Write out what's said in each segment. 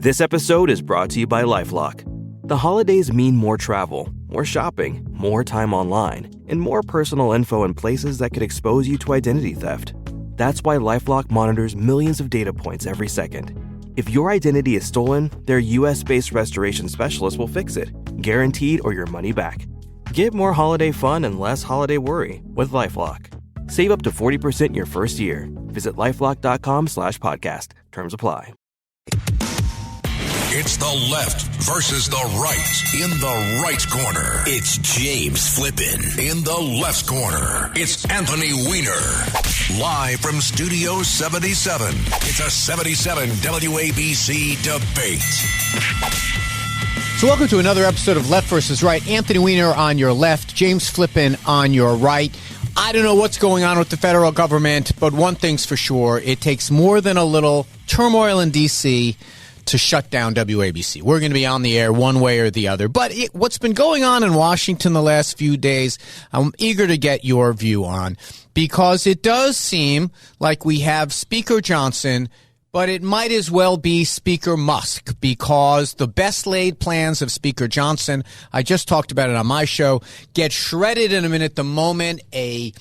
This episode is brought to you by LifeLock. The holidays mean more travel, more shopping, more time online, and more personal info in places that could expose you to identity theft. That's why LifeLock monitors millions of data points every second. If your identity is stolen, their US-based restoration specialist will fix it, guaranteed or your money back. Get more holiday fun and less holiday worry with LifeLock. Save up to 40% your first year. Visit LifeLock.com/podcast. Terms apply. It's the left versus the right. In the right corner, it's James Flippin. In the left corner, it's Anthony Weiner. Live from Studio 77, it's a 77 WABC debate. So welcome to another episode of Left versus Right. Anthony Weiner on your left, James Flippin on your right. I don't know what's going on with the federal government, but one thing's for sure. It takes more than a little turmoil in D.C. to shut down WABC. We're going to be on the air one way or the other. But what's been going on in Washington the last few days, I'm eager to get your view on, because it does seem like we have Speaker Johnson, but it might as well be Speaker Musk, because the best laid plans of Speaker Johnson, I just talked about it on my show, get shredded in a minute the moment a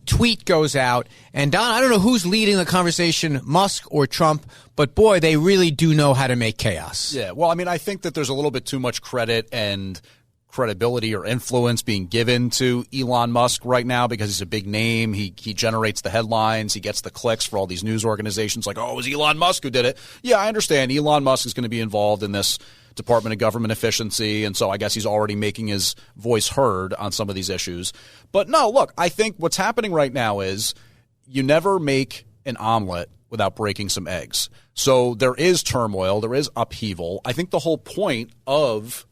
tweet goes out. And Don, I don't know who's leading the conversation, Musk or Trump, but boy, they really do know how to make chaos. Yeah, well, I mean, I think that there's a little bit too much credit and credibility or influence being given to Elon Musk right now because he's a big name. He generates the headlines. He gets the clicks for all these news organizations like, oh, it was Elon Musk who did it. Yeah, I understand. Elon Musk is going to be involved in this Department of Government Efficiency, and so I guess he's already making his voice heard on some of these issues. But no, look, I think what's happening right now is you never make an omelet without breaking some eggs. So there is turmoil. There is upheaval. I think the whole point of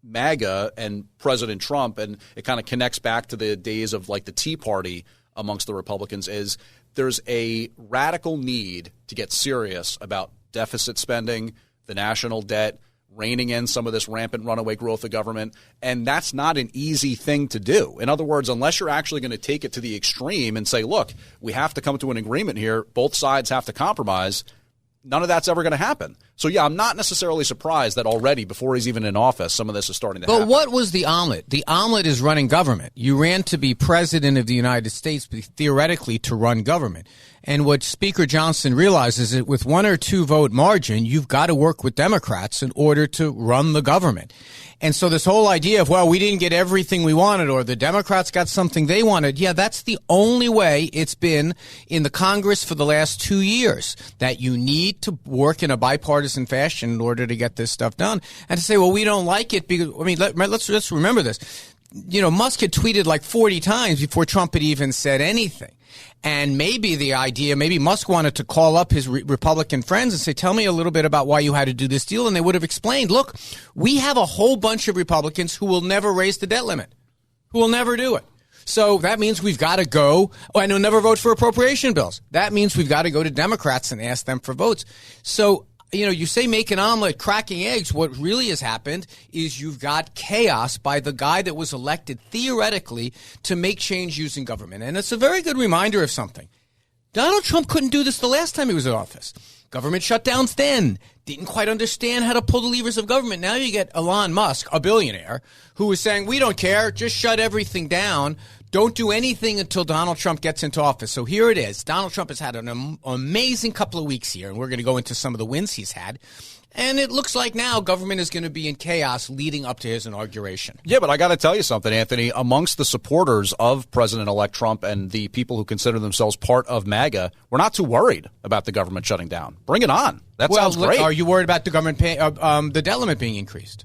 MAGA and President Trump, and it kind of connects back to the days of like the Tea Party amongst the Republicans, is there's a radical need to get serious about deficit spending, the national debt, reining in some of this rampant runaway growth of government. And that's not an easy thing to do. In other words, unless you're actually going to take it to the extreme and say, look, we have to come to an agreement here, both sides have to compromise, none of that's ever going to happen. So, yeah, I'm not necessarily surprised that already, before he's even in office, some of this is starting to happen. But what was the omelet? The omelet is running government. You ran to be president of the United States, but theoretically to run government. And what Speaker Johnson realizes is that with 1 or 2 vote margin, you've got to work with Democrats in order to run the government. And so this whole idea of, well, we didn't get everything we wanted, or the Democrats got something they wanted. Yeah, that's the only way it's been in the Congress for the last 2 years, that you need to work in a bipartisan fashion in order to get this stuff done. And to say, well, we don't like it because, I mean, let's remember this. You know, Musk had tweeted like 40 times before Trump had even said anything. And maybe the idea, maybe Musk wanted to call up his Republican friends and say, tell me a little bit about why you had to do this deal. And they would have explained, look, we have a whole bunch of Republicans who will never raise the debt limit, who will never do it. So that means we've got to go, I know, never vote for appropriation bills. That means we've got to go to Democrats and ask them for votes. So, you know, you say make an omelet, cracking eggs. What really has happened is you've got chaos by the guy that was elected theoretically to make change using government. And it's a very good reminder of something. Donald Trump couldn't do this the last time he was in office. Government shutdowns then. Didn't quite understand how to pull the levers of government. Now you get Elon Musk, a billionaire, who is saying, we don't care, just shut everything down. Don't do anything until Donald Trump gets into office. So here it is. Donald Trump has had an amazing couple of weeks here, and we're going to go into some of the wins he's had. And it looks like now government is going to be in chaos leading up to his inauguration. Yeah, but I got to tell you something, Anthony. Amongst the supporters of President-elect Trump and the people who consider themselves part of MAGA, we're not too worried about the government shutting down. Bring it on. That sounds great. Are you worried about the government the debt limit being increased?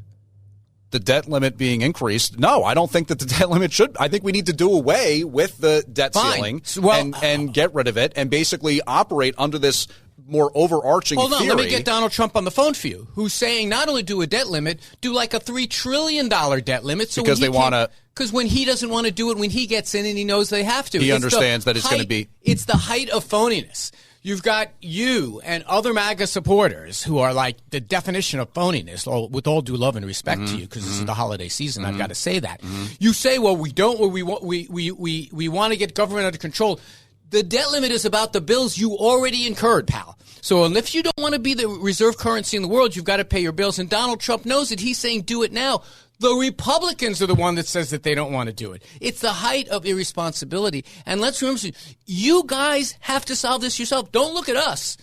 The debt limit being increased? No, I don't think that the debt limit should. I think we need to do away with the debt ceiling and get rid of it and basically operate under this more overarching theory. Hold on, let me get Donald Trump on the phone for you, who's saying not only do a debt limit, do like a $3 trillion debt limit. So because they want to. Because when he doesn't want to do it, when he gets in and he knows they have to. He understands that it's going to be. It's the height of phoniness. You've got you and other MAGA supporters who are like the definition of phoniness, with all due love and respect to you, because this is the holiday season. I've got to say that. You say, well, we don't, we want to get government under control. The debt limit is about the bills you already incurred, pal. So if you don't want to be the reserve currency in the world, you've got to pay your bills. And Donald Trump knows it. He's saying do it now. The Republicans are the one that says that they don't want to do it. It's the height of irresponsibility. And let's remember, you guys have to solve this yourself. Don't look at us.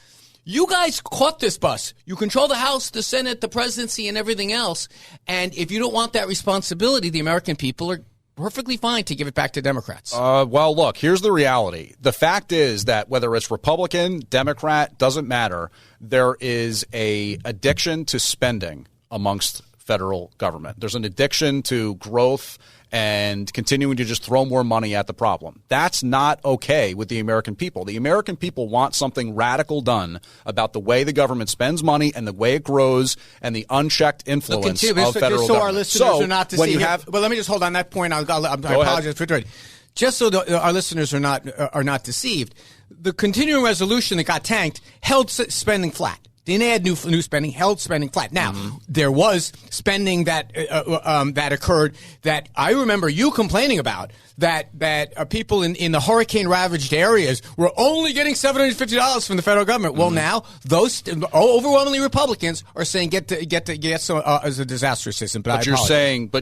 You guys caught this bus. You control the House, the Senate, the presidency, and everything else. And if you don't want that responsibility, the American people are perfectly fine to give it back to Democrats. Well, look, here's the reality. The fact is that whether it's Republican, Democrat, doesn't matter. There is a addiction to spending amongst federal government. There's an addiction to growth and continuing to just throw more money at the problem. That's not okay with the American people. The American people want something radical done about the way the government spends money and the way it grows and the unchecked influence of federal government. So our listeners are not deceived. But let me just hold on that point. I apologize for interrupting. Just so our listeners are not deceived, the continuing resolution that got tanked held spending flat. Didn't add new spending, held spending flat. Now, there was spending that occurred that I remember you complaining about, that people in the hurricane-ravaged areas were only getting $750 from the federal government. Well, now, those overwhelmingly Republicans are saying get some as a disaster assistance. But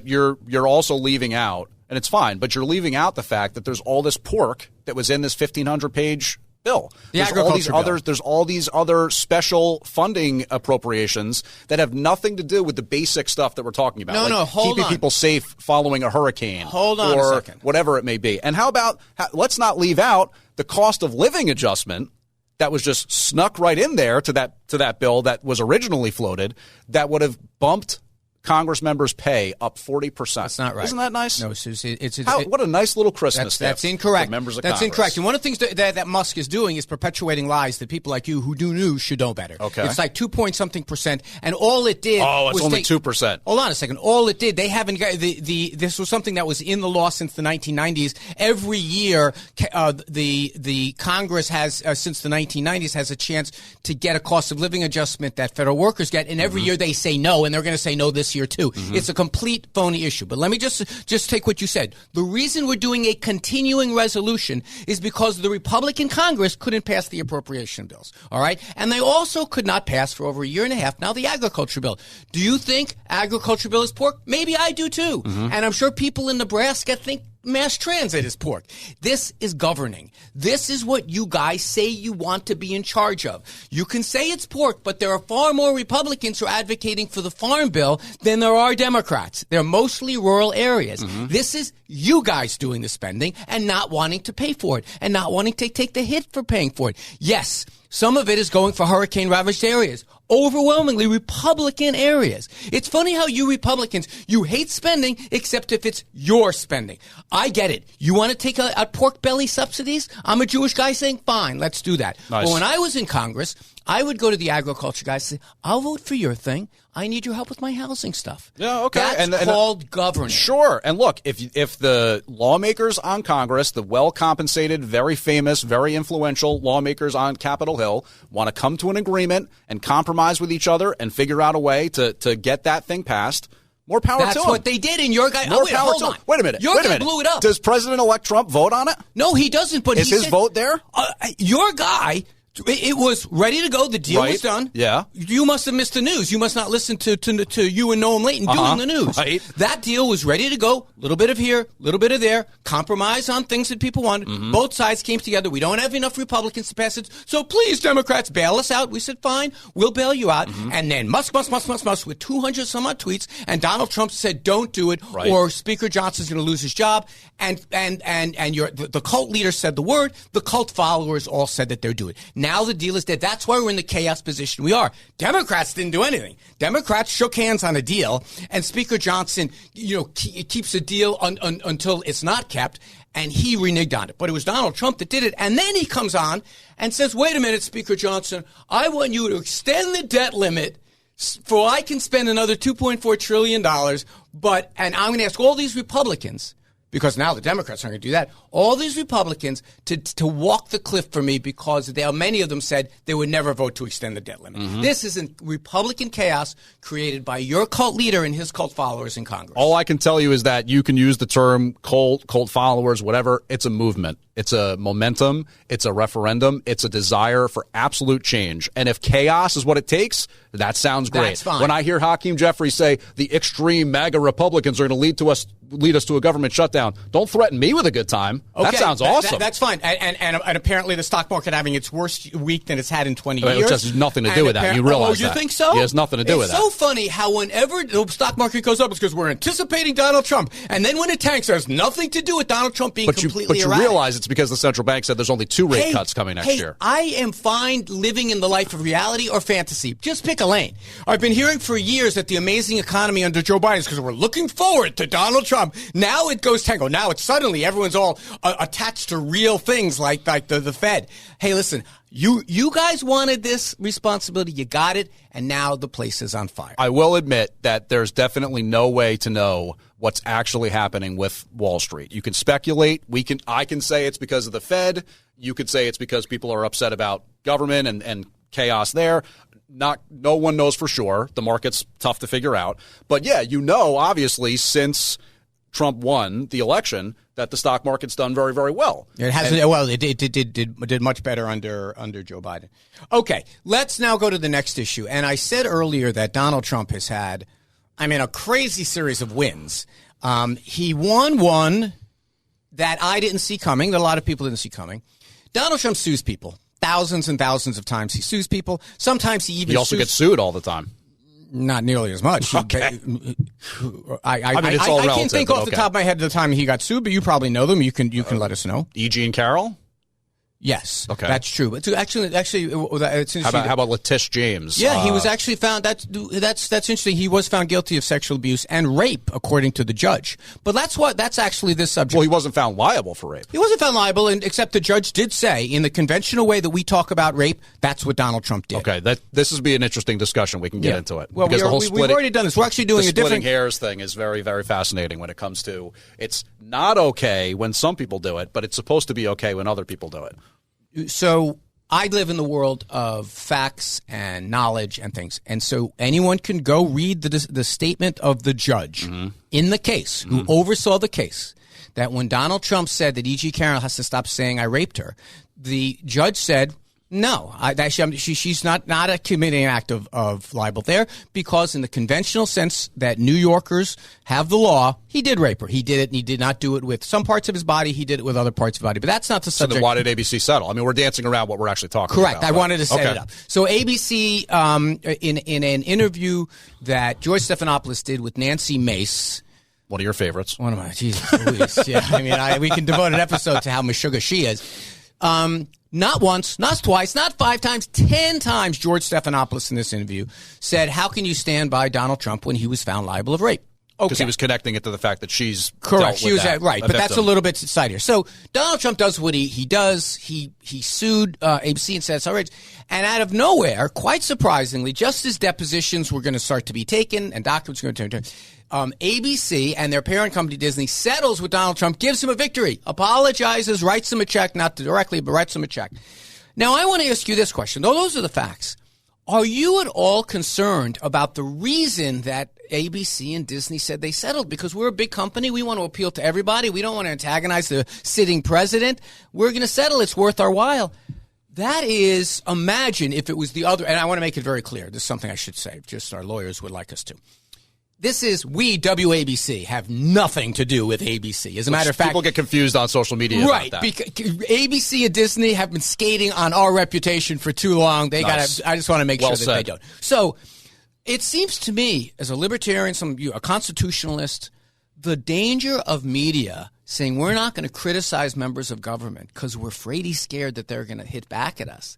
you're also leaving out, and it's fine, but you're leaving out the fact that there's all this pork that was in this 1,500-page bill. There's all these other special funding appropriations that have nothing to do with the basic stuff that we're talking about. Keeping people safe following a hurricane. Hold on a second. Whatever it may be. And let's not leave out the cost of living adjustment that was just snuck right in there to that bill that was originally floated that would have bumped Congress members' pay up 40%. That's not right. Isn't that nice? No, what a nice little Christmas. That's incorrect. For members of That's Congress. incorrect. And one of the things that Musk is doing is perpetuating lies that people like you who do news should know better. Okay. It's like 2-point-something%, and all it did was only 2%. Hold on a second. All it did, they haven't got this was something that was in the law since the 1990s. Every year, the Congress has since the 1990s has a chance to get a cost of living adjustment that federal workers get, and every year they say no, and they're going to say no this year too. It's a complete phony issue. But let me just take what you said. The reason we're doing a continuing resolution is because the Republican Congress couldn't pass the appropriation bills. All right? And they also could not pass for over a year and a half now the agriculture bill. Do you think agriculture bill is pork? Maybe I do too. And I'm sure people in Nebraska think mass transit is pork. This is governing. This is what you guys say you want to be in charge of. You can say it's pork, but there are far more Republicans who are advocating for the farm bill than there are Democrats. They're mostly rural areas. This is you guys doing the spending and not wanting to pay for it and not wanting to take the hit for paying for it. Yes, some of it is going for hurricane-ravaged areas. Overwhelmingly Republican areas. It's funny how you Republicans, you hate spending except if it's your spending. I get it. You want to take out pork belly subsidies? I'm a Jewish guy saying, fine, let's do that. Nice. But when I was in Congress, I would go to the agriculture guys and say, I'll vote for your thing. I need your help with my housing stuff. Yeah, okay. That's called governing. Sure. And look, if the lawmakers on Congress, the well-compensated, very famous, very influential lawmakers on Capitol Hill want to come to an agreement and compromise with each other and figure out a way to get that thing passed, more power to them. That's what they did, and your guy... Hold on. Wait a minute. Your guy blew it up. Does President-elect Trump vote on it? No, he doesn't, but Is his vote there? Your guy... It was ready to go. The deal was done. Yeah. You must have missed the news. You must not listen to you and Noam Layton doing the news. Right. That deal was ready to go. A little bit of here, a little bit of there. Compromise on things that people wanted. Both sides came together. We don't have enough Republicans to pass it. So please, Democrats, bail us out. We said, fine, we'll bail you out. And then Musk with 200 some odd tweets. And Donald Trump said, don't do it, or Speaker Johnson's going to lose his job. And the cult leader said the word. The cult followers all said that they're doing it. Now the deal is dead. That's why we're in the chaos position we are. Democrats didn't do anything. Democrats shook hands on a deal, and Speaker Johnson, keeps a deal until it's not kept, and he reneged on it. But it was Donald Trump that did it, and then he comes on and says, wait a minute, Speaker Johnson, I want you to extend the debt limit for I can spend another $2.4 trillion, and I'm going to ask all these Republicans, because now the Democrats aren't going to do that, all these Republicans to walk the cliff for me because many of them said they would never vote to extend the debt limit. This is a Republican chaos created by your cult leader and his cult followers in Congress. All I can tell you is that you can use the term cult followers, whatever. It's a movement. It's a momentum. It's a referendum. It's a desire for absolute change. And if chaos is what it takes, that sounds great. That's fine. When I hear Hakeem Jeffries say the extreme MAGA Republicans are going to lead us to a government shutdown, don't threaten me with a good time. Okay, that sounds awesome. That's fine. And apparently the stock market having its worst week than it's had in 20 years. Which has nothing to do with that. You realize that. You think so? It has nothing to do with that. It's so funny how whenever the stock market goes up, it's because we're anticipating Donald Trump. And then when it tanks, there's nothing to do with Donald Trump being completely erratic. But you realize it's because the central bank said there's only 2 rate cuts coming next year. I am fine living in the life of reality or fantasy. Just pick a lane. I've been hearing for years that the amazing economy under Joe Biden is because we're looking forward to Donald Trump. Now it goes tango. Now it's suddenly everyone's all attached to real things like the Fed. Hey, listen, you guys wanted this responsibility. You got it. And now the place is on fire. I will admit that there's definitely no way to know what's actually happening with Wall Street. You can speculate. I can say it's because of the Fed. You could say it's because people are upset about government and chaos there. No one knows for sure. The market's tough to figure out. But yeah, obviously, since Trump won the election, that the stock market's done very, very well. It hasn't. It did much better under Joe Biden. Okay, let's now go to the next issue. And I said earlier that Donald Trump has had, a crazy series of wins. He won one that I didn't see coming, that a lot of people didn't see coming. Donald Trump sues people. Thousands and thousands of times he sues people. Sometimes he also gets sued all the time. Not nearly as much. Okay. I it's all relative. I can't think off the top of my head the time he got sued, but you probably know them. You can let us know. E.G. and Carroll? Yes, okay, that's true. But actually, it's interesting. How about Letitia James? Yeah, he was actually found. That's interesting. He was found guilty of sexual abuse and rape, according to the judge. But that's actually this subject. Well, he wasn't found liable for rape. He wasn't found liable, except the judge did say, in the conventional way that we talk about rape, that's what Donald Trump did. Okay, this would be an interesting discussion. We can get into it. Well, we've already done this. We're actually doing a different. Splitting hairs thing is very, very fascinating when it comes to. It's not okay when some people do it, but it's supposed to be okay when other people do it. So I live in the world of facts and knowledge and things. And so anyone can go read the statement of the judge in the case, who oversaw the case, that when Donald Trump said that E.G. Carroll has to stop saying I raped her, the judge said, no, she's not committing an act of libel there, because in the conventional sense that New Yorkers have the law, he did rape her. He did it, and he did not do it with some parts of his body. He did it with other parts of his body. But that's not the subject. So then why did ABC settle? We're dancing around what we're actually talking about. Correct. I wanted to set it up. So ABC, in an interview that George Stephanopoulos did with Nancy Mace. One of your favorites. One of my, Jesus Louise. Yeah, we can devote an episode to how meshuggah she is. Not once, not twice, not 5 times, 10 times George Stephanopoulos in this interview said, how can you stand by Donald Trump when he was found liable of rape? Because he was connecting it to the fact that she's correct. She was that, right, but that's a little bit side here. So Donald Trump does what he does. He sued ABC and said it's outrageous. And out of nowhere, quite surprisingly, just as depositions were going to start to be taken and documents were going to turn, ABC and their parent company Disney settles with Donald Trump, gives him a victory, apologizes, writes him a check, not directly, but writes him a check. Now, I want to ask you this question. Though those are the facts. Are you at all concerned about the reason that ABC and Disney said they settled? Because we're a big company. We want to appeal to everybody. We don't want to antagonize the sitting president. We're going to settle. It's worth our while. That is, imagine if it was the other, and I want to make it very clear. This is something I should say, just our lawyers would like us to. This is, we, WABC, have nothing to do with ABC. As a matter of fact, people get confused on social media right, about that. Because ABC and Disney have been skating on our reputation for too long. They Nice. I just want to make Well sure that said. they don't. So it seems to me, as a libertarian, a constitutionalist, the danger of media saying we're not going to criticize members of government because we're afraid scared that they're going to hit back at us.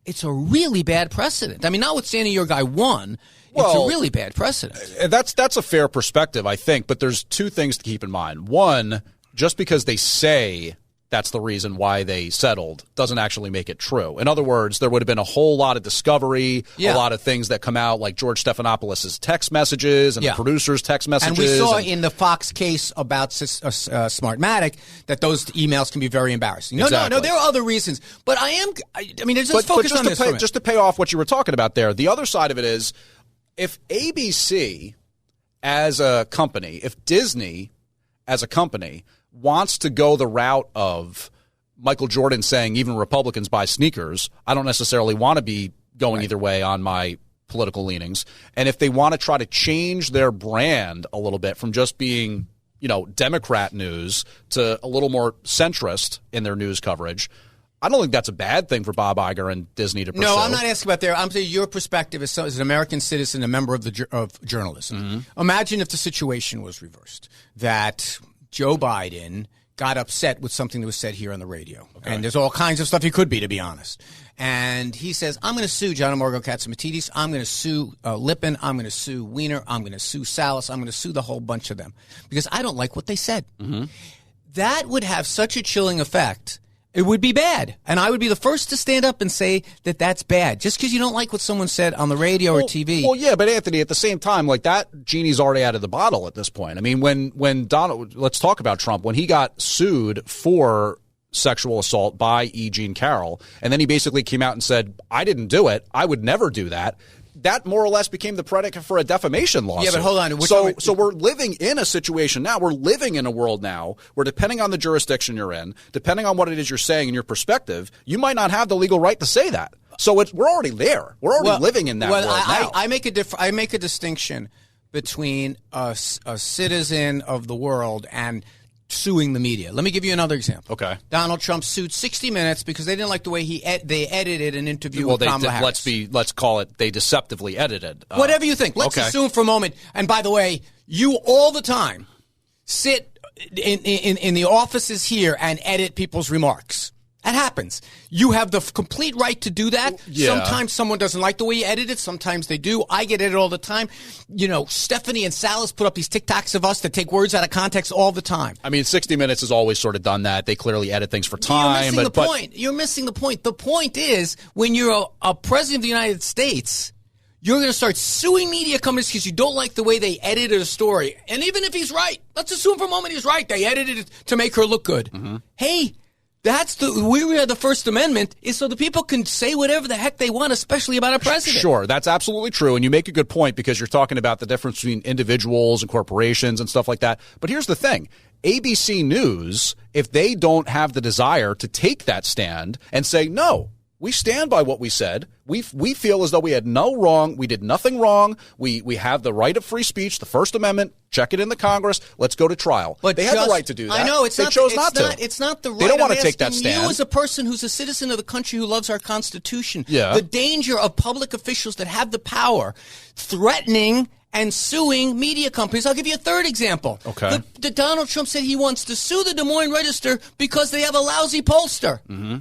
It's a really bad precedent. Notwithstanding your guy won, it's a really bad precedent. That's a fair perspective, I think, but there's 2 things to keep in mind. One, just because they say that's the reason why they settled doesn't actually make it true. In other words, there would have been a whole lot of discovery, a lot of things that come out, like George Stephanopoulos' text messages and the producer's text messages. And we saw in the Fox case about Smartmatic that those emails can be very embarrassing. No, there are other reasons. But let's focus on this for a minute. Just to pay off what you were talking about there, the other side of it is, if ABC as a company, if Disney as a company wants to go the route of Michael Jordan saying even Republicans buy sneakers, I don't necessarily want to be going either way on my political leanings. And if they want to try to change their brand a little bit from just being, Democrat news to a little more centrist in their news coverage, I don't think that's a bad thing for Bob Iger and Disney to pursue. No, I'm not asking about there. I'm saying your perspective as an American citizen, a member of journalism. Mm-hmm. Imagine if the situation was reversed, that Joe Biden got upset with something that was said here on the radio. Okay. And there's all kinds of stuff he could be, to be honest. And he says, I'm going to sue John Morgan Katzimatidis. I'm going to sue Lippin. I'm going to sue Weiner. I'm going to sue Salas. I'm going to sue the whole bunch of them because I don't like what they said. Mm-hmm. That would have such a chilling effect. It would be bad. And I would be the first to stand up and say that that's bad. Just because you don't like what someone said on the radio or TV. Well, yeah, but Anthony, at the same time, like that genie's already out of the bottle at this point. I mean, when Donald, let's talk about Trump, when he got sued for sexual assault by E. Jean Carroll, and then he basically came out and said, I didn't do it. I would never do that. That more or less became the predicate for a defamation lawsuit. Yeah, but hold on. So we're living in a situation now. We're living in a world now where depending on the jurisdiction you're in, depending on what it is you're saying and your perspective, you might not have the legal right to say that. So we're already there. We're already living in that world now. I make a distinction between a citizen of the world and suing the media. Let me give you another example. Okay. Donald Trump sued 60 Minutes because they didn't like the way they edited an interview with Kamala Harris. Let's call it they deceptively edited. Whatever you think. Let's assume for a moment. And by the way, you all the time sit in the offices here and edit people's remarks. That happens. You have the complete right to do that. Yeah. Sometimes someone doesn't like the way you edit it. Sometimes they do. I get edited all the time. Stephanie and Salas put up these TikToks of us that take words out of context all the time. I mean, 60 Minutes has always sort of done that. They clearly edit things for time. You're missing the point. The point is, when you're a president of the United States, you're going to start suing media companies because you don't like the way they edited a story. And even if he's right, let's assume for a moment he's right. They edited it to make her look good. Mm-hmm. Hey, that's we had the First Amendment is so the people can say whatever the heck they want, especially about a president. Sure, that's absolutely true, and you make a good point because you're talking about the difference between individuals and corporations and stuff like that. But here's the thing. ABC News, if they don't have the desire to take that stand and say, no, we stand by what we said. We feel as though we had no wrong. We did nothing wrong. We have the right of free speech, the First Amendment. Check it in the Congress. Let's go to trial. But they have the right to do that. I know they chose not to. It's not the right. They don't want to take that stand. You, as a person who's a citizen of the country who loves our Constitution, yeah. The danger of public officials that have the power threatening and suing media companies. I'll give you a third example. Okay. The Donald Trump said he wants to sue the Des Moines Register because they have a lousy pollster. Mm-hmm.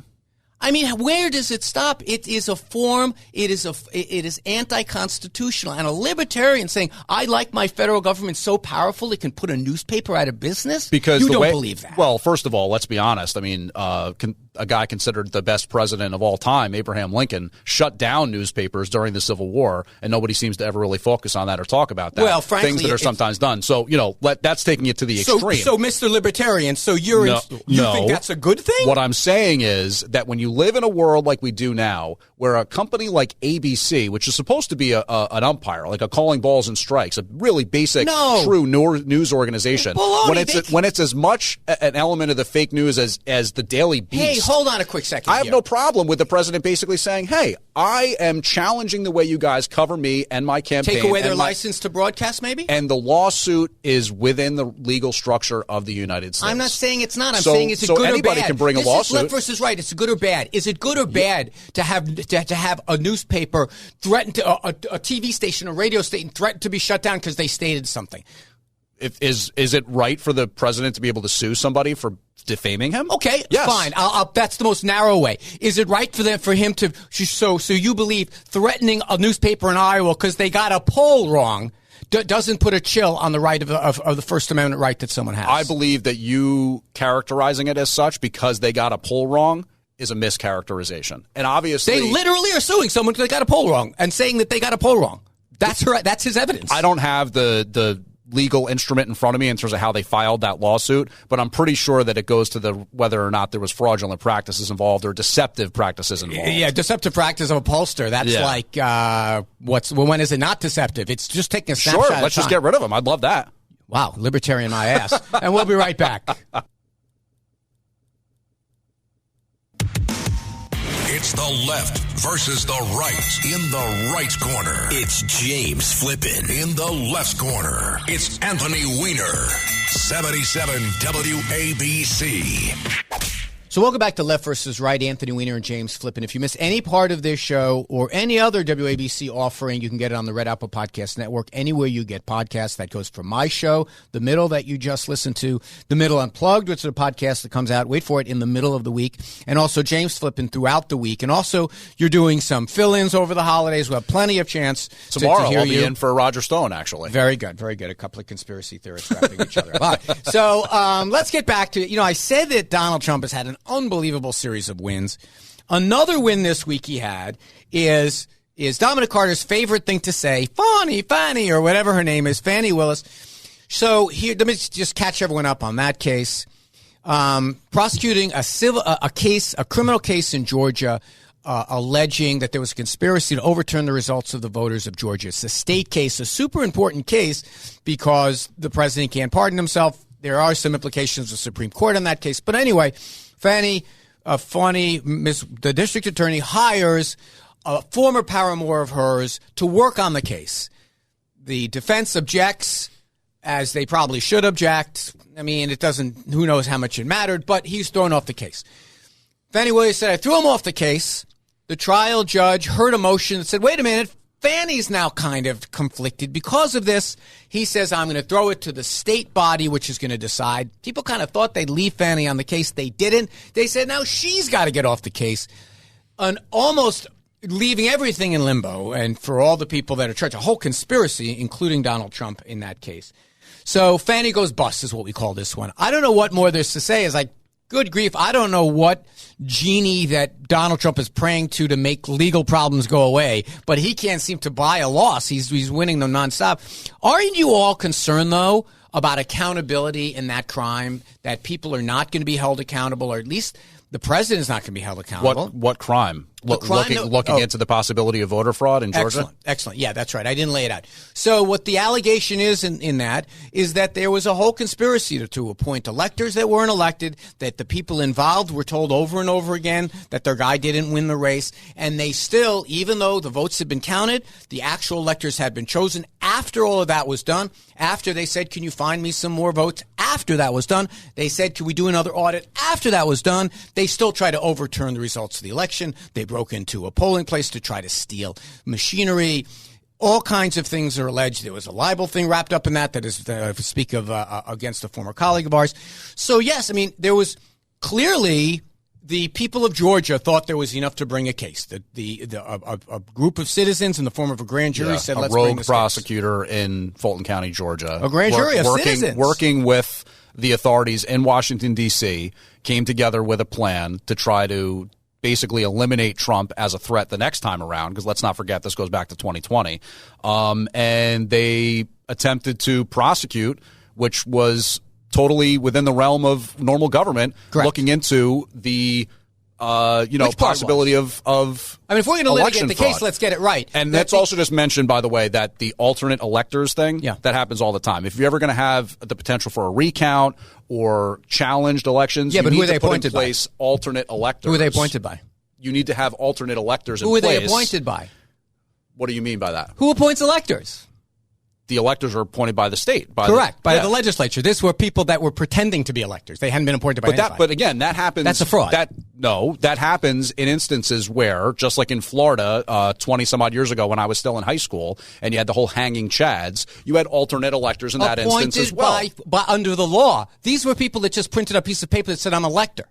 I mean, where does it stop? It is a form. It is anti-constitutional. And a libertarian saying, I like my federal government so powerful it can put a newspaper out of business? Because you don't believe that. Well, first of all, let's be honest. I mean, a guy considered the best president of all time, Abraham Lincoln, shut down newspapers during the Civil War, and nobody seems to ever really focus on that or talk about that. Well, frankly, things that are sometimes done. So, that's taking it to the extreme. So, Mr. Libertarian, you think that's a good thing? What I'm saying is that when you live in a world like we do now, where a company like ABC, which is supposed to be an umpire, like a calling balls and strikes, a really basic, true news organization, when it's as much an element of the fake news as the Daily Beast. Hey, hold on a quick second. I have no problem with the president basically saying, hey, I am challenging the way you guys cover me and my campaign. Take away their license to broadcast, maybe? And the lawsuit is within the legal structure of the United States. I'm not saying it's not. I'm saying it's good or bad. So anybody can bring a lawsuit. This is left versus right. It's good or bad. Is it good or bad to have a newspaper threaten to a TV station, a radio station threaten to be shut down because they stated something? Is it right for the president to be able to sue somebody for defaming him? Okay, yes. Fine. That's the most narrow way. Is it right for him to so you believe threatening a newspaper in Iowa because they got a poll wrong doesn't put a chill on the right of the First Amendment right that someone has? I believe that you characterizing it as such because they got a poll wrong is a mischaracterization. And obviously they literally are suing someone because they got a poll wrong and saying that they got a poll wrong. That's his evidence. I don't have the legal instrument in front of me in terms of how they filed that lawsuit, but I'm pretty sure that it goes to whether or not there was fraudulent practices involved or deceptive practices involved. Yeah, deceptive practice of a pollster. That's when is it not deceptive? It's just taking a snapshot. Sure, let's just get rid of them. I'd love that. Wow, libertarian my ass. And we'll be right back. It's the left versus the right. In the right corner, it's James Flippin. In the left corner, it's Anthony Weiner. 77 WABC. So welcome back to Left versus Right. Anthony Weiner and James Flippin. If you miss any part of this show or any other WABC offering, you can get it on the Red Apple Podcast Network, anywhere you get podcasts. That goes from my show, The Middle, that you just listened to, The Middle Unplugged, which is a podcast that comes out, wait for it, in the middle of the week, and also James Flippin throughout the week. And also, you're doing some fill-ins over the holidays. We'll have plenty of chance Tomorrow, to hear I'll be you. in for Roger Stone, actually. Very good, very good. A couple of conspiracy theorists wrapping each other up. All right. So let's get back to, I said that Donald Trump has had an unbelievable series of wins. Another win this week he had is Dominic Carter's favorite thing to say, Fanny, or whatever her name is, Fannie Willis. So here, let me just catch everyone up on that case. Prosecuting a criminal case in Georgia, alleging that there was a conspiracy to overturn the results of the voters of Georgia. It's a state case, a super important case because the president can't pardon himself. There are some implications of the Supreme Court on that case. But anyway, the district attorney hires a former paramour of hers to work on the case. The defense objects, as they probably should object. I mean, who knows how much it mattered, but he's thrown off the case. Fannie Willis said, I threw him off the case. The trial judge heard a motion and said, wait a minute, Fannie's now kind of conflicted. Because of this, he says, I'm going to throw it to the state body, which is going to decide. People kind of thought they'd leave Fannie on the case. They didn't. They said, now she's got to get off the case. And almost leaving everything in limbo. And for all the people that are charged, a whole conspiracy, including Donald Trump in that case. So Fannie goes bust is what we call this one. I don't know what more there's to say. It's like, good grief, I don't know what genie that Donald Trump is praying to make legal problems go away, but he can't seem to buy a loss. He's winning them nonstop. Aren't you all concerned, though, about accountability in that crime, that people are not going to be held accountable, or at least the president is not going to be held accountable? What crime? Looking into the possibility of voter fraud in Georgia? Excellent. Yeah, that's right. I didn't lay it out. So what the allegation is in that is that there was a whole conspiracy to appoint electors that weren't elected, that the people involved were told over and over again that their guy didn't win the race, and they still, even though the votes had been counted, the actual electors had been chosen after all of that was done, after they said, can you find me some more votes? After that was done, they said, can we do another audit? After that was done, they still try to overturn the results of the election. They broke into a polling place to try to steal machinery. All kinds of things are alleged. There was a libel thing wrapped up in that is, speak of, against a former colleague of ours. So, yes, I mean, there was clearly the people of Georgia thought there was enough to bring a case. A group of citizens in the form of a grand jury said, let's bring this case. A rogue prosecutor in Fulton County, Georgia. A grand jury of citizens. Working with the authorities in Washington, D.C., came together with a plan to try to basically eliminate Trump as a threat the next time around, because let's not forget this goes back to 2020. And they attempted to prosecute, which was totally within the realm of normal government. Correct. Looking into the possibility of I mean, if we're going to litigate the case, let's get it right. And that's also just mentioned, by the way, that the alternate electors thing, that happens all the time. If you're ever going to have the potential for a recount or challenged elections, you but need who are they to put in appointed place by? Alternate electors. Who are they appointed by? You need to have alternate electors in place. place. Who are they appointed by? What do you mean by that? Who appoints electors? The electors are appointed by the state. By the legislature. These were people that were pretending to be electors. They hadn't been appointed by anybody. But again, that happens. That's a fraud. That happens in instances where, just like in Florida 20 some odd years ago when I was still in high school, and you had the whole hanging chads, you had alternate electors in that instance as well. Appointed under the law. These were people that just printed a piece of paper that said, I'm an elector.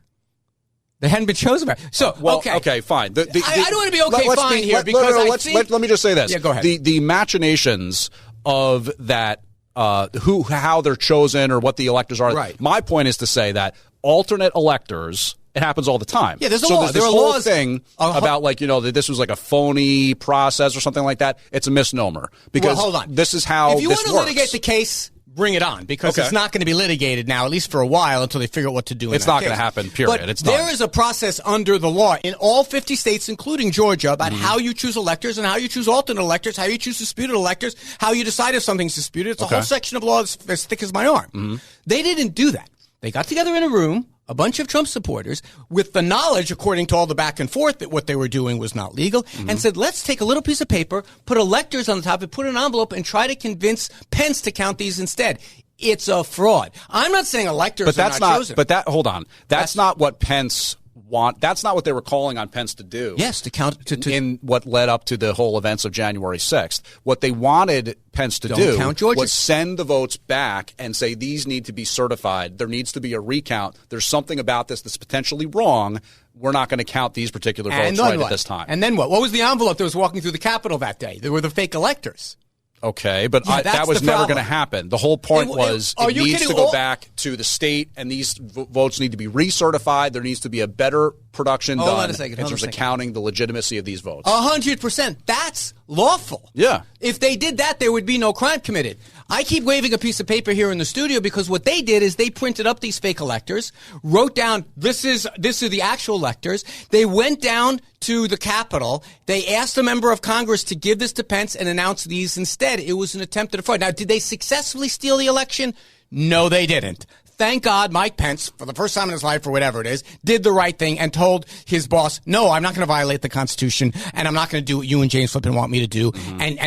They hadn't been chosen by. So, okay, fine. I don't want to be fine here because let me just say this. Yeah, go ahead. The machinations of that, how they're chosen or what the electors are. Right. My point is to say that alternate electors, it happens all the time. Yeah, there's a law. There's this whole thing about that this was like a phony process or something like that. It's a misnomer because hold on. This is how if you this want to works. litigate the case, bring it on because it's not going to be litigated now, at least for a while, until they figure out what to do. It's not going to happen, period. But it's done. There is a process under the law in all 50 states, including Georgia, about how you choose electors and how you choose alternate electors, how you choose disputed electors, how you decide if something's disputed. It's a whole section of law that's as thick as my arm. They didn't do that. They got together in a room, a bunch of Trump supporters with the knowledge, according to all the back and forth, that what they were doing was not legal, and said, let's take a little piece of paper, put electors on the top of it, put an envelope, and try to convince Pence to count these instead. It's a fraud. I'm not saying electors are not chosen. But hold on. That's not what Pence want. That's not what they were calling on Pence to do. Yes, to count in what led up to the whole events of January 6th. What they wanted Pence to do was send the votes back and say these need to be certified. There needs to be a recount. There's something about this that's potentially wrong. We're not going to count these particular votes at this time. And then what? What was the envelope that was walking through the Capitol that day? There were the fake electors. Okay, but that was never going to happen. The whole point was it needs to go back to the state, and these votes need to be recertified. There needs to be a better production done in terms of counting the legitimacy of these votes. 100%. That's lawful. Yeah. If they did that, there would be no crime committed. I keep waving a piece of paper here in the studio because what they did is they printed up these fake electors, wrote down this is the actual electors. They went down to the Capitol. They asked a member of Congress to give this to Pence and announce these instead. It was an attempt at a fraud. Now, did they successfully steal the election? No, they didn't. Thank God Mike Pence, for the first time in his life or whatever it is, did the right thing and told his boss, no, I'm not going to violate the Constitution, and I'm not going to do what you and James Flippin want me to do, and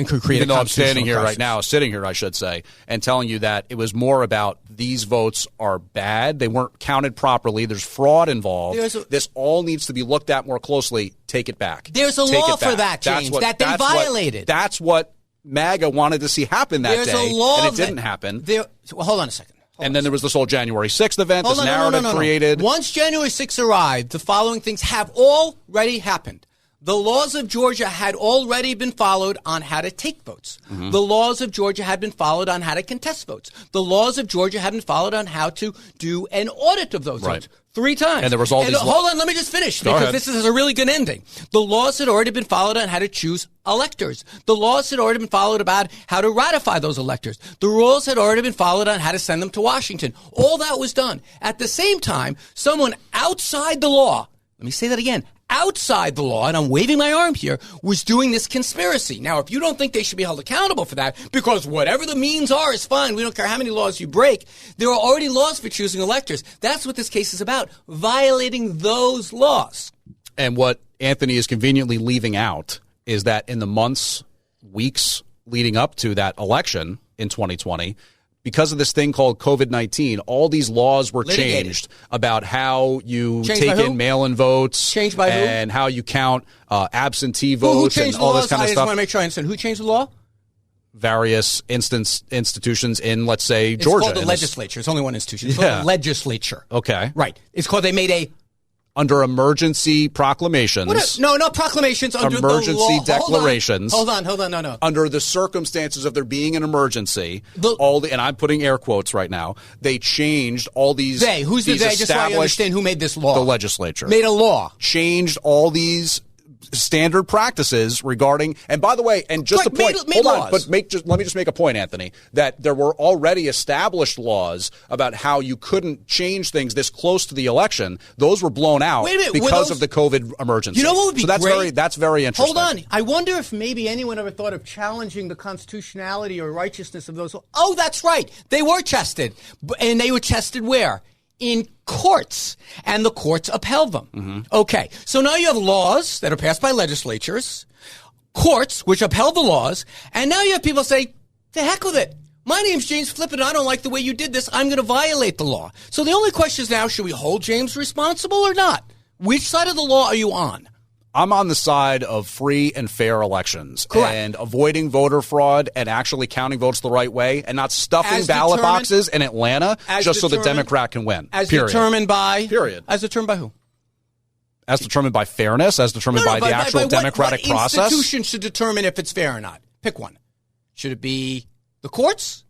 could create Even a though constitutional I'm standing here crisis. right now, sitting here, I should say, and telling you that it was more about these votes are bad. They weren't counted properly. There's fraud involved. This all needs to be looked at more closely. Take it back. There's a law for that, James, that they violated. That's what MAGA wanted to see happen that day, and it didn't happen. Hold on a second. And then there was this whole January 6th event, this narrative created. Once January 6th arrived, the following things have already happened. The laws of Georgia had already been followed on how to take votes. The laws of Georgia had been followed on how to contest votes. The laws of Georgia had been followed on how to do an audit of those votes. 3 times. And there was all these... Hold on, let me just finish, because this is a really good ending. The laws had already been followed on how to choose electors. The laws had already been followed about how to ratify those electors. The rules had already been followed on how to send them to Washington. All that was done. At the same time, someone outside the law, let me say that again, outside the law, and I'm waving my arm here, was doing this conspiracy. Now, if you don't think they should be held accountable for that, because whatever the means are is fine, we don't care how many laws you break, there are already laws for choosing electors. That's what this case is about, violating those laws. And what Anthony is conveniently leaving out is that in the months, weeks leading up to that election in 2020, because of this thing called COVID-19, all these laws were changed about how you take in mail-in votes. Changed by who? And how you count absentee votes and all this kind of I just stuff. want to make sure I understand. Who changed the law? Various institutions in, let's say, Georgia. It's called the legislature. It's only one institution. It's called the legislature. Okay. Right. It's called, they made a... Under emergency proclamations. No, not proclamations. Under emergency the law. declarations. Hold on, no. Under the circumstances of there being an emergency, and I'm putting air quotes right now, they changed all these. Who's the they? Just so I understand who made this law. The legislature. Made a law. Changed all these standard practices regarding, and by the way, and just a point, hold on, but let me just make a point, Anthony, that there were already established laws about how you couldn't change things this close to the election. Those were blown out because of the COVID emergency. You know what would be great? That's very interesting. Hold on. I wonder if maybe anyone ever thought of challenging the constitutionality or righteousness of those. Oh, that's right. They were tested. And they were tested where? In courts, and the courts upheld them. Okay, so now you have laws that are passed by legislatures, courts which upheld the laws, and now you have people say, the heck with it. My name's James Flippin, and I don't like the way you did this. I'm going to violate the law. So the only question is now, should we hold James responsible or not? Which side of the law are you on? I'm on the side of free and fair elections. Correct. And avoiding voter fraud and actually counting votes the right way and not stuffing ballot boxes in Atlanta just so the Democrat can win. As determined by? Period. As determined by who? As determined by fairness, as determined by the actual democratic process. What institution should determine if it's fair or not? Pick one. Should it be the courts?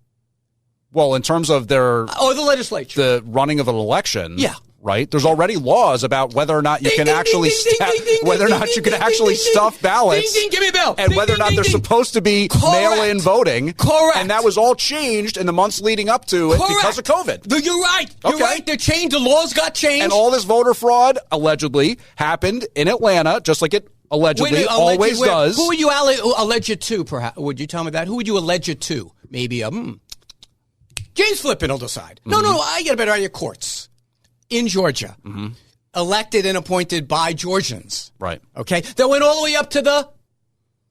Well, in terms of their... Or the legislature. The running of an election. Yeah. Right? There's already laws about whether or not you can actually stuff ballots. Give me a bell. And whether or not they're supposed to be mail-in voting. Correct. And that was all changed in the months leading up to it because of COVID. You're right. You're right. They changed. The laws got changed. And all this voter fraud allegedly happened in Atlanta, just like it allegedly always does. Who would you allege it to, perhaps? Would you tell me that? Who would you allege it to? Maybe James Flippin will decide. No, I get a better idea. Courts. in Georgia, elected and appointed by Georgians. Right. Okay? That went all the way up to the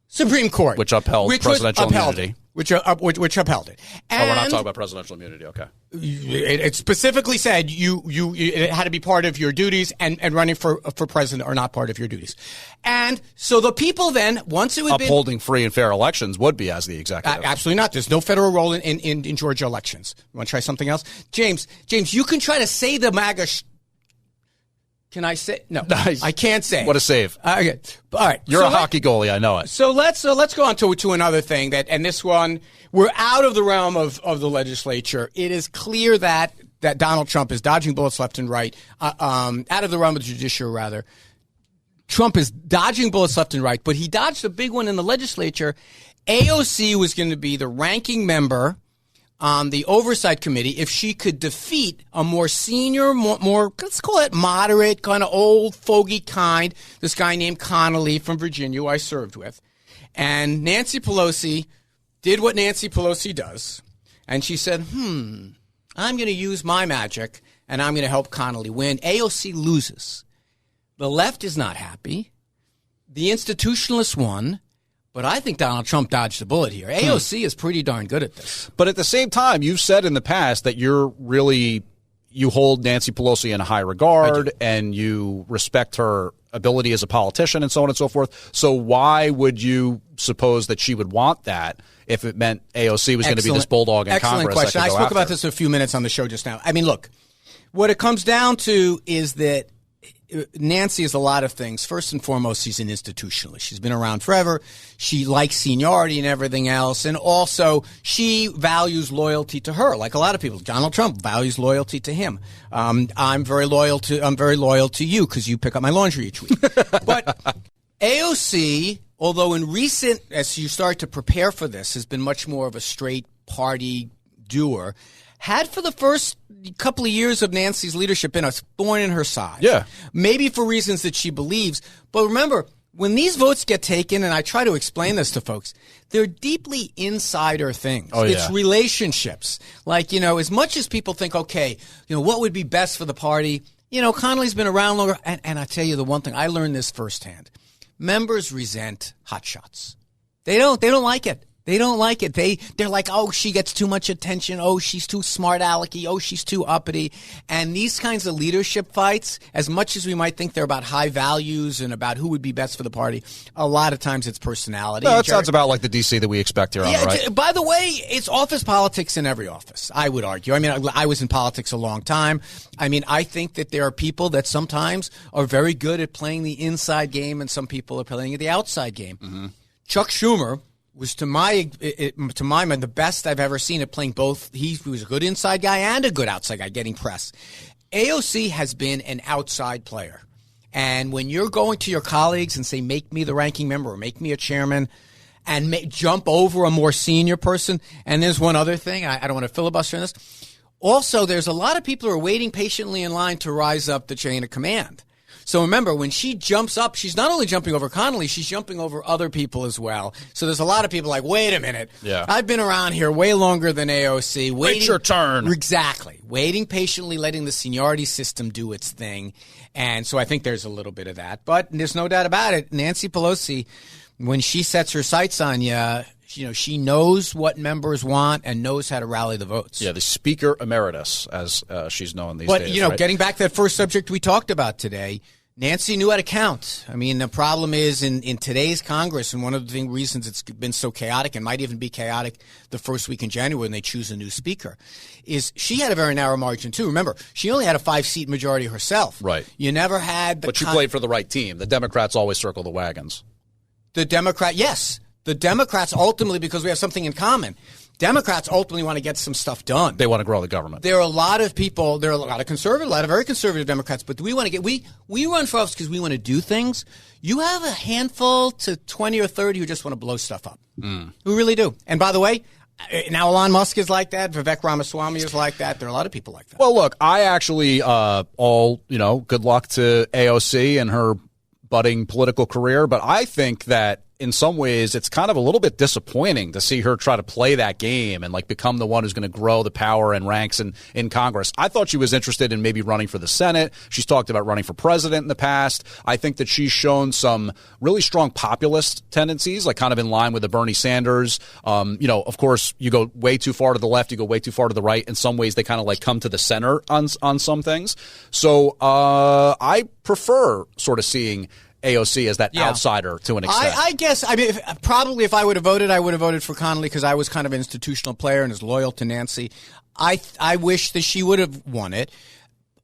Supreme Court. Which upheld presidential immunity. Which upheld it. And we're not talking about presidential immunity. Okay. It specifically said it had to be part of your duties, and running for president are not part of your duties. And so the people then, once it would be upholding free and fair elections would be as the executive. Absolutely not. There's no federal role in Georgia elections. You want to try something else? James, you can try to say the MAGA. Can I say? No, I can't say. What a save. Okay. All right. You're a hockey goalie. I know it. So let's go on to another thing and this one, we're out of the realm of the legislature. It is clear that Donald Trump is dodging bullets left and right, out of the realm of the judiciary, rather. Trump is dodging bullets left and right, but he dodged a big one in the legislature. AOC was going to be the ranking member on the Oversight Committee if she could defeat a more senior, more let's call it moderate, kind of old fogey kind, this guy named Connolly from Virginia, who I served with. And Nancy Pelosi did what Nancy Pelosi does, and she said, I'm going to use my magic, and I'm going to help Connolly win. AOC loses. The left is not happy. The institutionalists won. But I think Donald Trump dodged a bullet here. AOC is pretty darn good at this. But at the same time, you've said in the past that you hold Nancy Pelosi in a high regard and you respect her ability as a politician and so on and so forth. So why would you suppose that she would want that if it meant AOC was going to be this bulldog in Congress? Excellent question. I spoke about this a few minutes on the show just now. I mean, look, what it comes down to is that Nancy is a lot of things. First and foremost, she's an institutionalist. She's been around forever. She likes seniority and everything else. And also, she values loyalty to her, like a lot of people. Donald Trump values loyalty to him. I'm very loyal to you because you pick up my laundry each week. But AOC, although in recent, as you start to prepare for this, has been much more of a straight party doer, had for the first couple of years of Nancy's leadership been a thorn in her side. Yeah. Maybe for reasons that she believes. But remember, when these votes get taken, and I try to explain this to folks, they're deeply insider things. Oh, yeah. It's relationships. Like, as much as people think, okay, what would be best for the party? Connolly's been around longer. And I tell you the one thing, I learned this firsthand. Members resent hotshots. They don't like it. They don't like it. They're like, oh, she gets too much attention. Oh, she's too smart alecky. Oh, she's too uppity. And these kinds of leadership fights, as much as we might think they're about high values and about who would be best for the party, a lot of times it's personality. No, it sounds about like the DC that we expect here on the right. By the way, it's office politics in every office, I would argue. I mean, I was in politics a long time. I mean, I think that there are people that sometimes are very good at playing the inside game and some people are playing the outside game. Mm-hmm. Chuck Schumer was to my mind the best I've ever seen at playing both. He was a good inside guy and a good outside guy, getting press. AOC has been an outside player. And when you're going to your colleagues and say, make me the ranking member or make me a chairman and jump over a more senior person. And there's one other thing. I don't want to filibuster in this. Also, there's a lot of people who are waiting patiently in line to rise up the chain of command. So remember, when she jumps up, she's not only jumping over Connolly, she's jumping over other people as well. So there's a lot of people like, wait a minute. Yeah. I've been around here way longer than AOC. Wait your turn. Exactly. Waiting patiently, letting the seniority system do its thing. And so I think there's a little bit of that. But there's no doubt about it. Nancy Pelosi, when she sets her sights on you, she knows what members want and knows how to rally the votes. Yeah, the Speaker Emeritus, as she's known these days. But, getting back to that first subject we talked about today, Nancy knew how to count. I mean, the problem is in today's Congress, and one of the reasons it's been so chaotic and might even be chaotic the first week in January when they choose a new speaker, is she had a very narrow margin, too. Remember, she only had a 5-seat majority herself. Right. You never had But you played for the right team. The Democrats always circle the wagons. Yes. The Democrats ultimately, because we have something in common, Democrats ultimately want to get some stuff done. They want to grow the government. There are a lot of people, there are a lot of conservative, a lot of very conservative Democrats, but we want to we run for office because we want to do things. You have a handful to 20 or 30 who just want to blow stuff up. Who really do. And by the way, now Elon Musk is like that. Vivek Ramaswamy is like that. There are a lot of people like that. Well, look, I actually, good luck to AOC and her budding political career, but I think that in some ways, it's kind of a little bit disappointing to see her try to play that game and like become the one who's going to grow the power and ranks in Congress. I thought she was interested in maybe running for the Senate. She's talked about running for president in the past. I think that she's shown some really strong populist tendencies, like kind of in line with the Bernie Sanders. Of course, you go way too far to the left, you go way too far to the right. In some ways, they kind of like come to the center on some things. So I prefer sort of seeing AOC as that outsider to an extent. I guess, probably if I would have voted, I would have voted for Connolly because I was kind of an institutional player and is loyal to Nancy. I wish that she would have won it.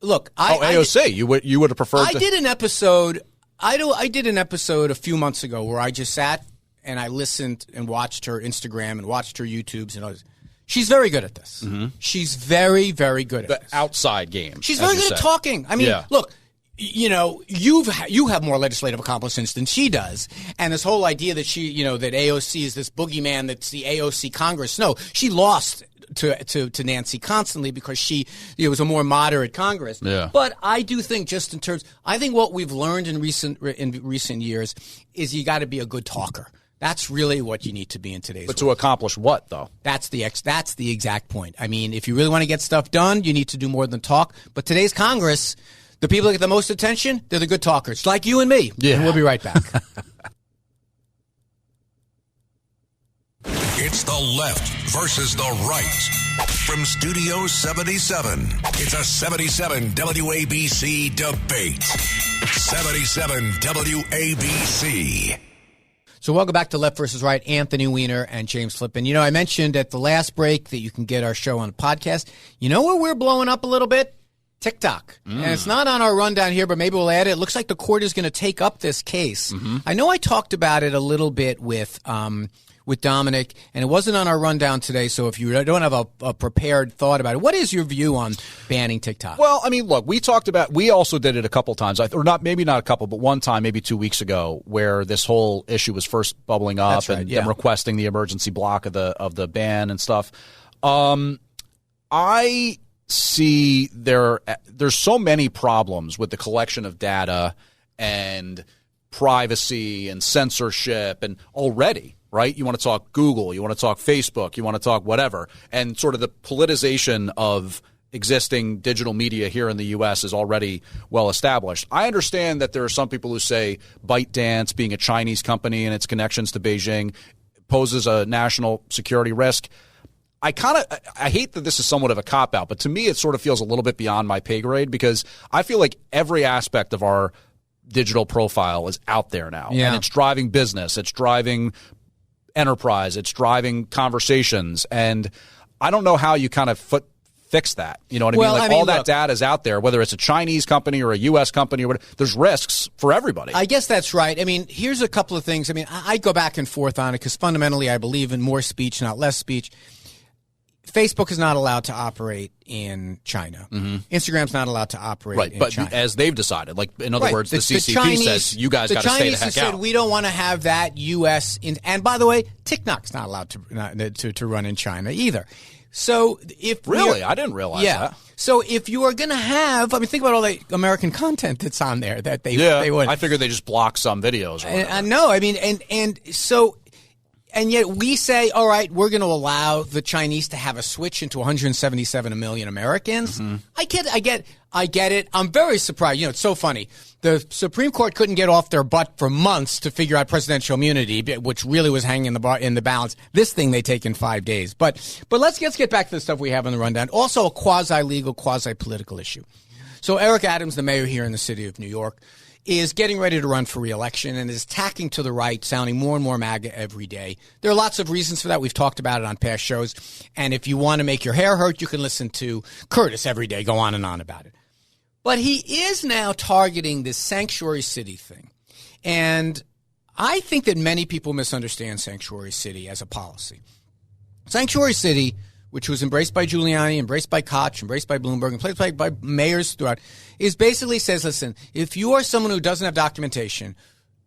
Look, AOC, you would have preferred. I did an episode. I did an episode a few months ago where I just sat and I listened and watched her Instagram and watched her YouTubes and all this. She's very good at this. Mm-hmm. She's very, very good at this. Outside game. She's very good at talking. I mean, look. You have more legislative accomplishments than she does, and this whole idea that that AOC is this boogeyman that's the AOC Congress. No, she lost to Nancy constantly because she was a more moderate Congress. Yeah. But I do think just in terms, I think what we've learned in recent years is you got to be a good talker. That's really what you need to be in today's world. But to accomplish what, though? That's the exact point. I mean, if you really want to get stuff done, you need to do more than talk. But today's Congress, the people that get the most attention, they're the good talkers, like you and me. Yeah. And we'll be right back. It's the left versus the right. From Studio 77, it's a 77 WABC debate. 77 WABC. So welcome back to Left versus Right, Anthony Weiner and James Flippin. I mentioned at the last break that you can get our show on a podcast. You know where we're blowing up a little bit? TikTok. And it's not on our rundown here, but maybe we'll add it. It looks like the court is going to take up this case. Mm-hmm. I know I talked about it a little bit with Dominic, and it wasn't on our rundown today, so if you don't have a prepared thought about it, what is your view on banning TikTok? Well, I mean, look, we also did it a couple times, maybe not a couple, but one time, maybe 2 weeks ago, where this whole issue was first bubbling up and them requesting the emergency block of the ban and stuff. I see there's so many problems with the collection of data and privacy and censorship and already, right? You want to talk Google, you want to talk Facebook, you want to talk whatever, and sort of the politicization of existing digital media here in the U.S. is already well established. I understand that there are some people who say ByteDance, being a Chinese company and its connections to Beijing, poses a national security risk. I hate that this is somewhat of a cop-out, but to me it sort of feels a little bit beyond my pay grade because I feel like every aspect of our digital profile is out there now. Yeah. And it's driving business, it's driving enterprise, it's driving conversations, and I don't know how you kind of fix that. You know what I mean? Like all that data is out there, whether it's a Chinese company or a U.S. company or whatever. There's risks for everybody. I guess that's right. I mean, here's a couple of things. I mean, I go back and forth on it because fundamentally I believe in more speech, not less speech. Facebook is not allowed to operate in China. Mm-hmm. Instagram's not allowed to operate in China. But as they've decided, like in other words, the CCP says you guys got to stay the heck out. The Chinese have said we don't want to have that U.S. And by the way, TikTok's not allowed to run in China either. So if I didn't realize that. So if you are going to have, think about all the American content that's on there that they would. I figured they just block some videos. And yet we say, all right, we're going to allow the Chinese to have a switch into 177 million Americans. Mm-hmm. I get it. I'm very surprised. It's so funny. The Supreme Court couldn't get off their butt for months to figure out presidential immunity, which really was hanging in the balance. This thing they take in 5 days. But let's get back to the stuff we have on the rundown. Also a quasi-legal, quasi-political issue. So Eric Adams, the mayor here in the city of New York, is getting ready to run for re-election and is tacking to the right, sounding more and more MAGA every day. There are lots of reasons for that. We've talked about it on past shows. And if you want to make your hair hurt, you can listen to Curtis every day go on and on about it. But he is now targeting this sanctuary city thing. And I think that many people misunderstand sanctuary city as a policy. Sanctuary city, which was embraced by Giuliani, embraced by Koch, embraced by Bloomberg, embraced by mayors throughout, is basically says, listen, if you are someone who doesn't have documentation,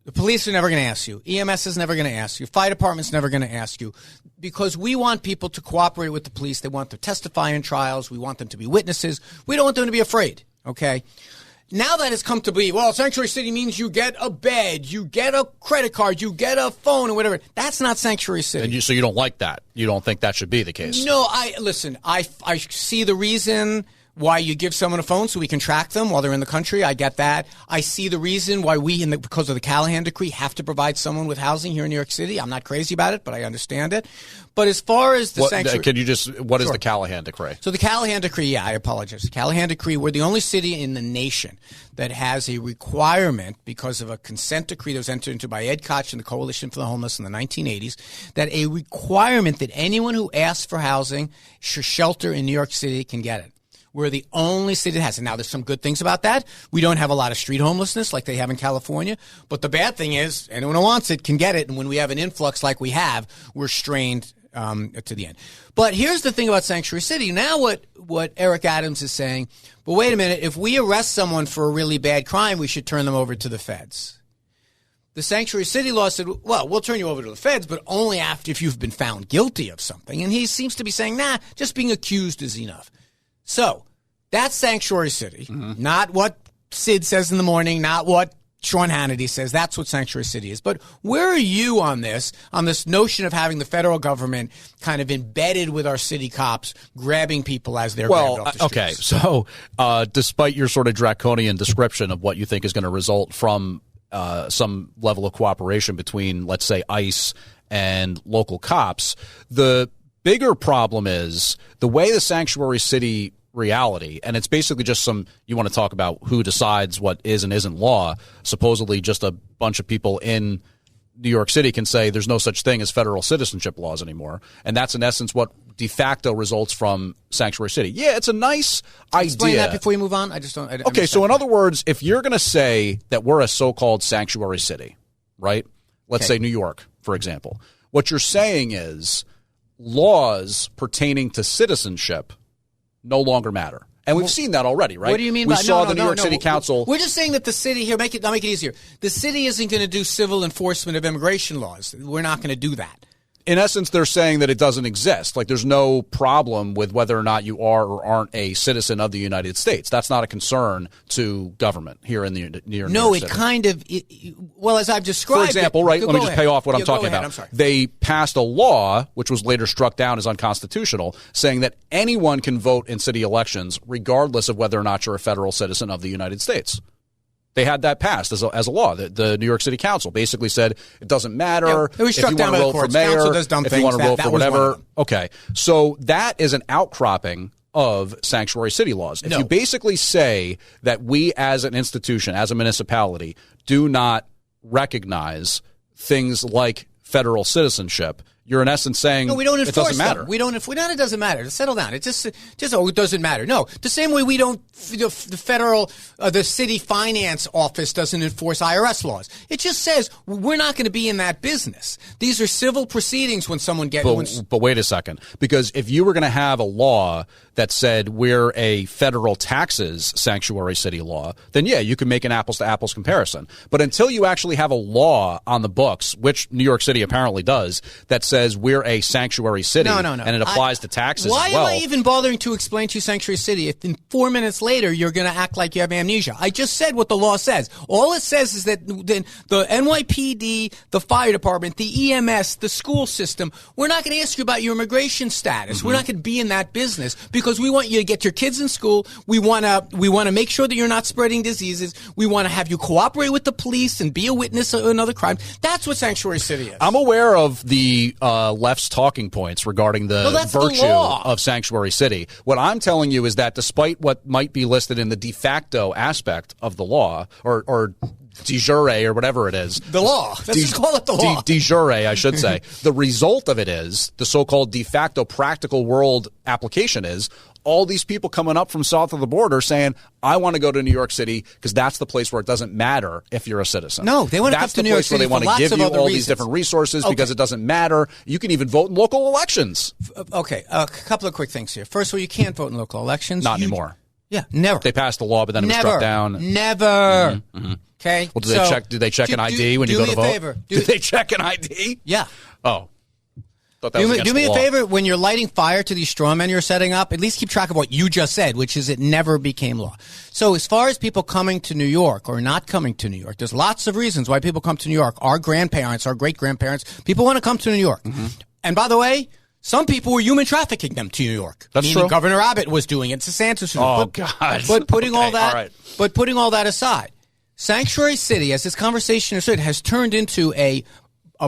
the police are never going to ask you. EMS is never going to ask you. Fire department's never going to ask you because we want people to cooperate with the police. They want to testify in trials. We want them to be witnesses. We don't want them to be afraid, okay? now that it's come to be, well, sanctuary city means you get a bed, you get a credit card, you get a phone, or whatever. That's not sanctuary city. And so you don't like that? You don't think that should be the case? No, I see the reason why you give someone a phone so we can track them while they're in the country. I get that. I see the reason why we, because of the Callahan Decree, have to provide someone with housing here in New York City. I'm not crazy about it, but I understand it. But as far as the sanctuary... What is the Callahan Decree? So the Callahan Decree, I apologize. The Callahan Decree, we're the only city in the nation that has a requirement, because of a consent decree that was entered into by Ed Koch and the Coalition for the Homeless in the 1980s, that a requirement that anyone who asks for housing, shelter in New York City can get it. We're the only city that has it. Now, there's some good things about that. We don't have a lot of street homelessness like they have in California. But the bad thing is anyone who wants it can get it. And when we have an influx like we have, we're strained to the end. But here's the thing about sanctuary city. Now what Eric Adams is saying, but wait a minute, if we arrest someone for a really bad crime, we should turn them over to the feds. The sanctuary city law said, well, we'll turn you over to the feds, but only if you've been found guilty of something. And he seems to be saying, nah, just being accused is enough. So that's sanctuary city, not what Sid says in the morning, not what Sean Hannity says. That's what sanctuary city is. But where are you on this notion of having the federal government kind of embedded with our city cops, grabbing people as they're grabbed off the streets? Okay, so despite your sort of draconian description of what you think is going to result from some level of cooperation between, let's say, ICE and local cops, the bigger problem is the way the sanctuary city reality, and it's basically just you want to talk about who decides what is and isn't law. Supposedly just a bunch of people in New York City can say there's no such thing as federal citizenship laws anymore. And that's in essence what de facto results from sanctuary city. Yeah, it's a nice idea. Explain that before you move on. I just don't. Okay, so in other words, if you're going to say that we're a so-called sanctuary city, right? Let's say New York, for example. What you're saying is laws pertaining to citizenship no longer matter. And we've seen that already, right? What do you mean we by saw the New York City Council. We're just saying that the city here, I'll make it easier. The city isn't going to do civil enforcement of immigration laws. We're not going to do that. In essence, they're saying that it doesn't exist. Like there's no problem with whether or not you are or aren't a citizen of the United States. That's not a concern to government here in the New York City. No, it kind of, well, as I've described. For example, right, let me just pay off what I'm talking about. I'm sorry. They passed a law, which was later struck down as unconstitutional, saying that anyone can vote in city elections regardless of whether or not you're a federal citizen of the United States. They had that passed as a law. The New York City Council basically said it doesn't matter it was struck if you want to vote for mayor, if you want to vote for whatever. Okay, so that is an outcropping of sanctuary city laws. If you basically say that we as an institution, as a municipality, do not recognize things like federal citizenship, you're in essence saying no, we don't enforce it doesn't matter. We don't. If we don't, it doesn't matter. Settle down. It just it doesn't matter. No, the same way we don't. The federal, the city finance office doesn't enforce IRS laws. It just says we're not going to be in that business. These are civil proceedings when someone gets. But wait a second, because if you were going to have a law that said we're a federal taxes sanctuary city law, then yeah, you can make an apples to apples comparison. But until you actually have a law on the books, which New York City apparently does, that says we're a sanctuary city, no. and it applies to taxes why as well. Why am I even bothering to explain to you sanctuary city if in 4 minutes later you're going to act like you have amnesia? I just said what the law says. All it says is that the NYPD, the fire department, the EMS, the school system, we're not going to ask you about your immigration status. Mm-hmm. We're not going to be in that business because we want you to get your kids in school. We want to make sure that you're not spreading diseases. We want to have you cooperate with the police and be a witness of another crime. That's what sanctuary city is. I'm aware of the left's talking points regarding the virtue of sanctuary city. What I'm telling you is that despite what might be listed in the de facto aspect of the law, or de jure, or whatever it is. The law. Let's just call it the law. De jure, I should say. The result of it is, the so-called de facto practical world application is, all these people coming up from south of the border saying, I want to go to New York City because that's the place where it doesn't matter if you're a citizen. No, they want to come to New York City for lots of other reasons. That's the place where they want to give you all these different resources because it doesn't matter. You can even vote in local elections. Okay, a couple of quick things here. First of all, you can't vote in local elections. Not anymore. Yeah, never. They passed the law, but then it was struck down. Never. Mm-hmm, mm-hmm. Okay. Well, do they check an ID when you go to vote? Favor. Do they check an ID? Yeah. Oh. Thought that was against do me the a law. favor, when you're lighting fire to these straw men you're setting up, at least keep track of what you just said, which is it never became law. So as far as people coming to New York or not coming to New York, there's lots of reasons why people come to New York. Our grandparents, our great-grandparents, people want to come to New York. Mm-hmm. And by the way, some people were human trafficking them to New York. That's meaning true. Governor Abbott was doing it. DeSantis was doing it. Oh, God. But putting Okay, all that, all right. but putting all that aside, Sanctuary City, as this conversation has turned into a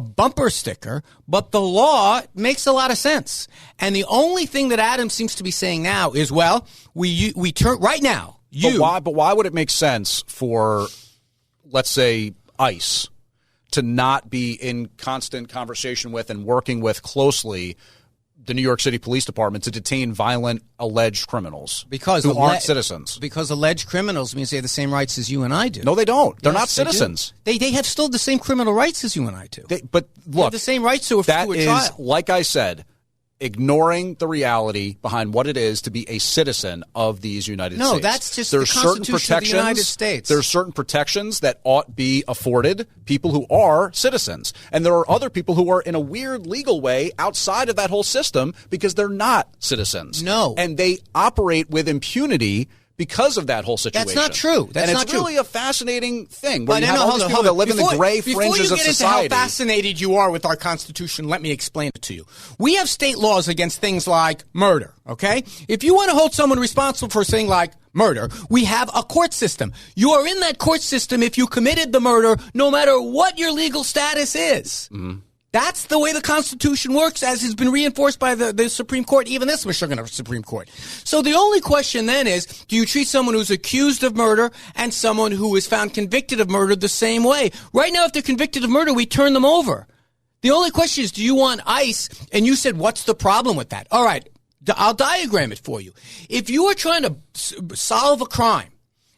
bumper sticker, but the law makes a lot of sense. And the only thing that Adam seems to be saying now is, well, we turn right now. But why would it make sense for, let's say, ICE to not be in constant conversation with and working with closely the New York City Police Department to detain violent alleged criminals who aren't citizens? Because alleged criminals means they have the same rights as you and I do. No, they don't. They're Yes, not citizens. They have still the same criminal rights as you and I do. But They have look, the same rights to a that is, trial. like I said, ignoring the reality behind what it is to be a citizen of these United States. No, that's just There's the certain Constitution of the United States. There's certain protections that ought be afforded people who are citizens. And there are other people who are in a weird legal way outside of that whole system because they're not citizens. No. And they operate with impunity because of that whole situation. That's not true. That's and not it's true. really a fascinating thing where But you have all these people that live in the gray fringes of Before you get society. into how fascinated you are with our Constitution, let me explain it to you. We have state laws against things like murder, okay? If you want to hold someone responsible for a thing like murder, we have a court system. You are in that court system if you committed the murder, no matter what your legal status is. Mm-hmm. That's the way the Constitution works, as has been reinforced by the Supreme Court, even this Michigan Supreme Court. So the only question then is, do you treat someone who's accused of murder and someone who is found convicted of murder the same way? Right now, if they're convicted of murder, we turn them over. The only question is, do you want ICE? And you said, what's the problem with that? All right, I'll diagram it for you. If you are trying to solve a crime,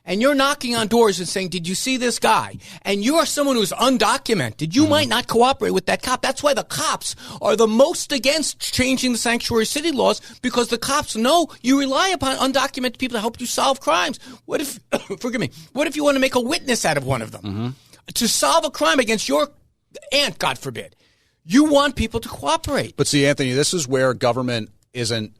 and you're knocking on doors and saying, did you see this guy? And you are someone who's undocumented, you might not cooperate with that cop. That's why the cops are the most against changing the sanctuary city laws, because the cops know you rely upon undocumented people to help you solve crimes. What if, forgive me, what if you want to make a witness out of one of them? Mm-hmm. To solve a crime against your aunt, God forbid. You want people to cooperate. But see, Anthony, this is where government isn't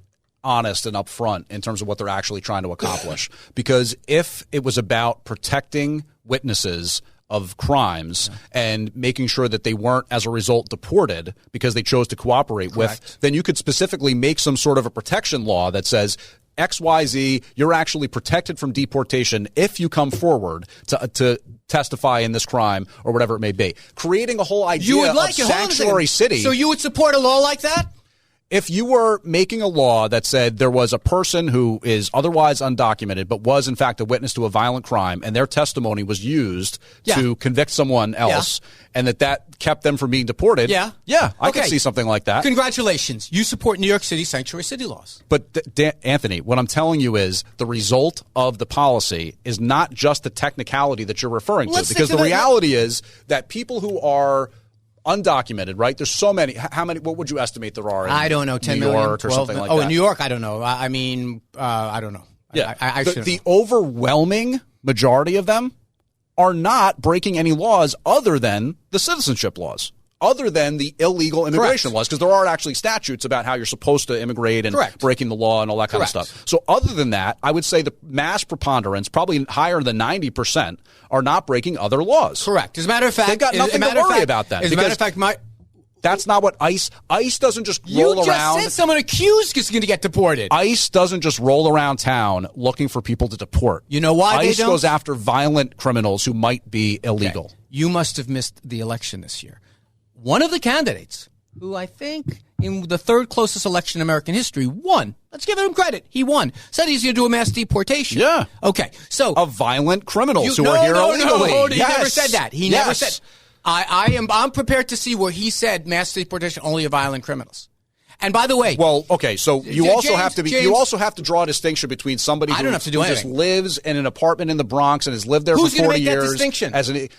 honest and upfront in terms of what they're actually trying to accomplish. Because if it was about protecting witnesses of crimes and making sure that they weren't, as a result, deported because they chose to cooperate with, then you could specifically make some sort of a protection law that says XYZ, you're actually protected from deportation if you come forward to testify in this crime or whatever it may be. Creating a whole idea of sanctuary city. So you would support a law like that? If you were making a law that said there was a person who is otherwise undocumented but was, in fact, a witness to a violent crime and their testimony was used to convict someone else and that kept them from being deported, I could see something like that. Congratulations. You support New York City sanctuary city laws. But, Anthony, what I'm telling you is the result of the policy is not just the technicality that you're referring to, because the reality is that people who are undocumented, right? There's so many. How many? What would you estimate there are in I don't know, 10 New million, York or something like that? Oh, in New York, I don't know. I mean, I don't know. Yeah. I the overwhelming majority of them are not breaking any laws other than the citizenship laws, other than the illegal immigration laws, because there are actually statutes about how you're supposed to immigrate and breaking the law and all that kind of stuff. So other than that, I would say the mass preponderance, probably higher than 90%, are not breaking other laws. Correct. As a matter of fact, they've got nothing to worry about that. As a matter of fact, that's not what ICE doesn't just roll around. You just said someone accused is going to get deported. ICE doesn't just roll around town looking for people to deport. You know why ICE they don't? goes after violent criminals who might be illegal. Okay. You must have missed the election this year. One of the candidates, who I think in the third closest election in American history, won. Let's give him credit. He won. Said he's going to do a mass deportation. Yeah. Okay. So of violent criminals who are here illegally. No, he never said that. He never said. I'm prepared to see where he said mass deportation only of violent criminals. And by the way, well, okay, so you also James, have to be. James, you also have to draw a distinction between somebody who just lives in an apartment in the Bronx and has lived there for 40 years. Who's going to make that distinction?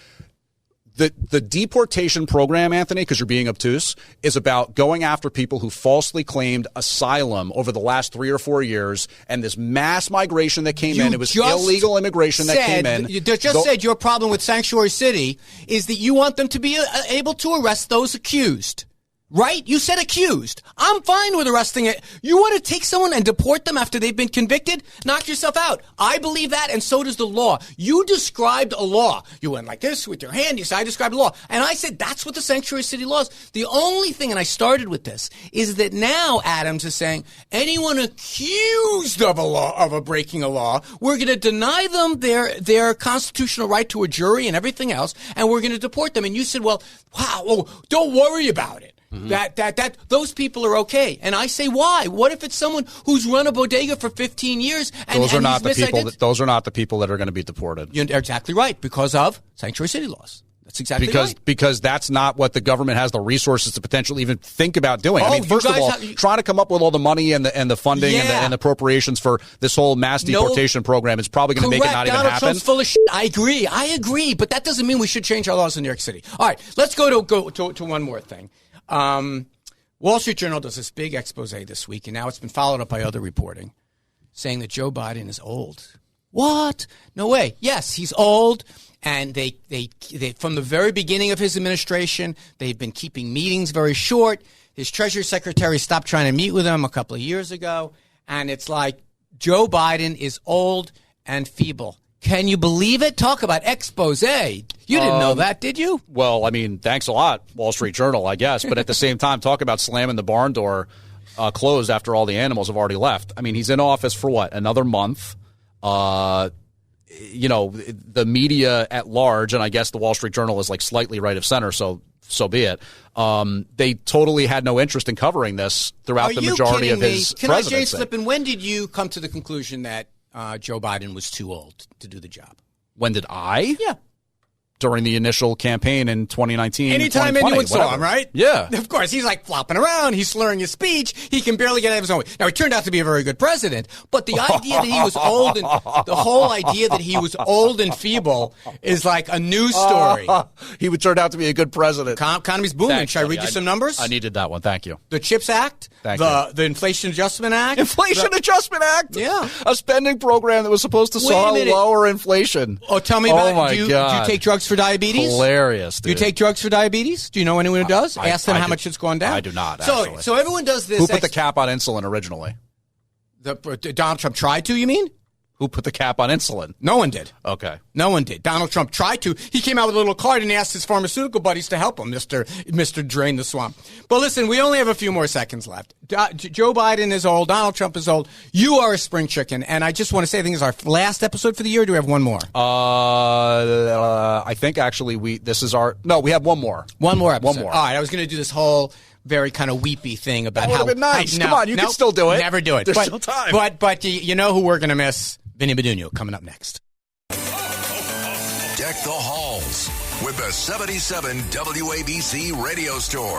The deportation program, Anthony, because you're being obtuse, is about going after people who falsely claimed asylum over the last 3 or 4 years, and this mass migration that came in. It was illegal immigration that came in. You just said your problem with Sanctuary City is that you want them to be able to arrest those accused. Right? You said accused. I'm fine with arresting it. You want to take someone and deport them after they've been convicted? Knock yourself out. I believe that, and so does the law. You described a law. You went like this with your hand. You said, I described a law. And I said, that's what the sanctuary city law is. The only thing, and I started with this, is that now Adams is saying anyone accused of breaking a law, we're going to deny them their constitutional right to a jury and everything else, and we're going to deport them. And you said, well, wow, well, don't worry about it. Mm-hmm. That those people are okay. And I say, why? What if it's someone who's run a bodega for 15 years and those are not the people that are going to be deported. You're exactly right, because of sanctuary city laws. That's exactly right. Because that's not what the government has the resources to potentially even think about doing. I mean, first of all, trying to come up with all the money and the funding and the appropriations for this whole mass deportation program is probably going to make it not even happen. Trump's full of shit. I agree. But that doesn't mean we should change our laws in New York City. All right, let's go to one more thing. Wall Street Journal does this big expose this week, and now it's been followed up by other reporting, saying that Joe Biden is old. What? No way. Yes, he's old, and they from the very beginning of his administration, they've been keeping meetings very short. His Treasury Secretary stopped trying to meet with him a couple of years ago, and it's like Joe Biden is old and feeble. Can you believe it? Talk about expose. You didn't know that, did you? Well, I mean, thanks a lot, Wall Street Journal, I guess. But at the same time, talk about slamming the barn door closed after all the animals have already left. I mean, he's in office for what, another month? The media at large, and I guess the Wall Street Journal is like slightly right of center, so be it. They totally had no interest in covering this throughout the majority of his presidency. James Flippin, when did you come to the conclusion that Joe Biden was too old to do the job? When did I? Yeah. During the initial campaign in 2019. Anytime anyone saw him, right? Yeah. Of course, he's like flopping around. He's slurring his speech. He can barely get out of his own way. Now, he turned out to be a very good president, but the idea that he was old and the whole idea that he was old and feeble is like a news story. He would turn out to be a good president. Economy's booming. Should I read you some numbers? I needed that one. Thank you. The CHIPS Act. The Inflation Adjustment Act. Adjustment Act? Yeah. A spending program that was supposed to lower inflation. Oh, tell me about it. Do you take drugs for diabetes? Hilarious, dude. Do you take drugs for diabetes? Do you know anyone who does? Ask them how much it's gone down. I do not, So everyone does this. Who put the cap on insulin originally? Donald Trump tried to, you mean? Who put the cap on insulin? No one did. Okay. No one did. Donald Trump tried to. He came out with a little card and asked his pharmaceutical buddies to help him, Mr. Drain the Swamp. But listen, we only have a few more seconds left. Joe Biden is old. Donald Trump is old. You are a spring chicken. And I just want to say, I think this is our last episode for the year. Or do we have one more? I think actually we have one more. One more episode. One more. All right. I was going to do this whole very kind of weepy thing about that would have been nice. Come on, you can still do it. Never do it. There's still time. But you know who we're going to miss? Vinny Badunio coming up next. Deck the halls with the 77 WABC radio store.